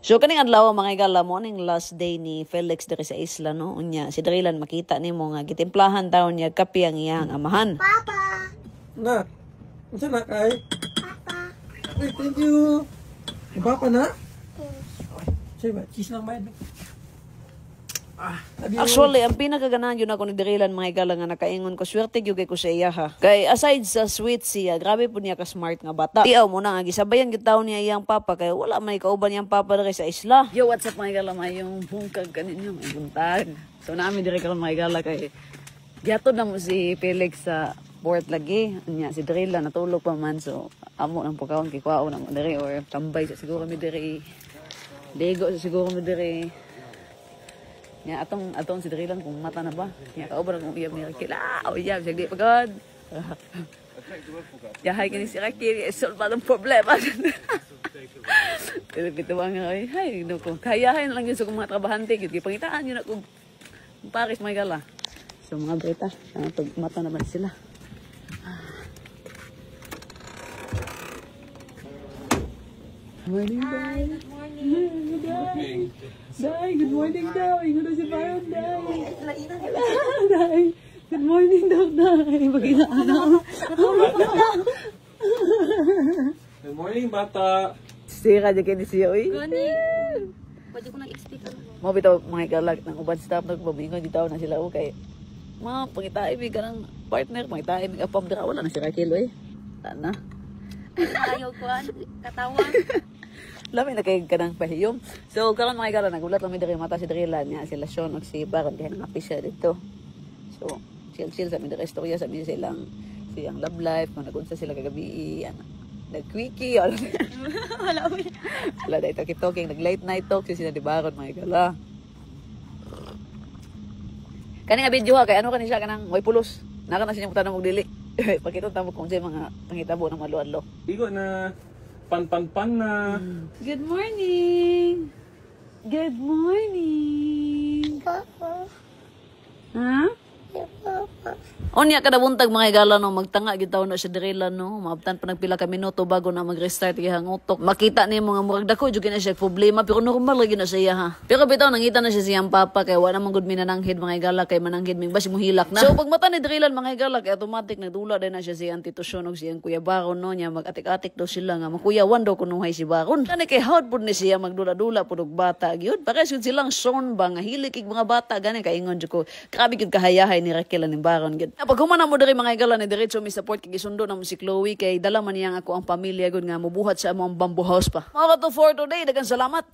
So kaning adlaw mga igala mo ning last day ni Felix diri sa isla no. Unya si Drillan makita nimo nga gitimplahan taon niya kape ang iyang amahan. Papa. Na. Unsa na kay? Papa. Ay, thank you. Papa na? Say ba? Cheese lang ba? Actually, ang pinakaganahan yun ako ni Drillan mga igala nga nakaingon ko, swerte gyud kay ko sa iya ha. Kay aside sa sweet siya, grabe po niya ka smart nga bata. Tiaw mo na nga gisabayan gyud taon niya iyang papa kay wala may kauban iyang papa diri sa isla. Yo, what's up mga igala, mayong bungkag kaninyo, may buntag. So naami diri karon mga igala kay gihatod na mo si Felix sa port lagi. Nya si Drillan natulog pa man, so amo nang pagkaon kay kwao na mo diri or tambay sa siguro mi diri. Dego sa siguro mi diri. Ya atong si Drillan kung mata na ba. Ya kauban kung iya Miracle. Uyab sige pagod. Ya hay kini si Rakil, solve ang problema. Pero bituang ay hay no kung kayahin lang yun sa mga trabahante gid pangitaan yun ako. Paris may gala. So mga beta, pag mata na ba sila. Morning, bye. Good morning. Good morning. Day, good morning daw. Ingon na si Baron, Day. Day, good morning daw, Day. Mag-inaan ako. Good morning, bata. Sira dyan kayo ni siya, uy. Gani. Pwede ko nag-explain ka. Mga bitaw, mga ikalag ng uban staff, nagpabingon, di tao na sila, okay. Mga pangitaibig ka ng partner, pangitaibig apam dira, wala na si Raquel, uy. Sana. Ayaw ko, katawan. Lami na kayo ka ng pahiyom. So, karon mga igala, nagulat kami diri mata si Drillan niya, sila Sean o si Baron, kaya nangapi siya dito. So, chill sa mga istorya, sabi niya silang love life, kung nagunsa sila kagabi, nag-quickie, wala mo. Wala na ito talking, nag-late night talk, sila di Baron, mga igala. Kani nga video ha, kaya ano kani siya kanang way pulos. Naka na siya tanong og dili. Pakita tamo kung sa mga pangitabo ng maluadlo. Igo na pan na. Good morning. Good morning. Papa. Ha? Papa. Onya kada buntag mga igala no magtanga gyud taon na si Drillan no maabtan pa nagpila ka minuto bago na mag-restart gihang utok. Makita ni mga murag dako jud na siya problema pero normal lagi na siya ha. Pero bitaw nangita na siya siyang papa kay wala man gud minananghid mga igala kay mananghid ming basi mohilak na. So pag mata ni Drillan mga igala kay automatic nagdula din na siya siyang Tito Sean og siyang Kuya Baron no nya mag-atik-atik daw sila nga makuyawan daw kunuhay si Baron. Kani kay hawd pud ni siya magdula-dula pud og bata gyud. Pares yun silang Sean ba nga hilik mga bata gani kay ingon jud ko. Grabe gyud kahayahay ni Raquel ni Baron gyud. Pag humana mo diri mga igala ni diretso mi support kay gisundo na mo si Chloe kay dala man niyang ako ang pamilya gud nga mobuhat sa among bamboo house pa. Mga to for today, daghang salamat.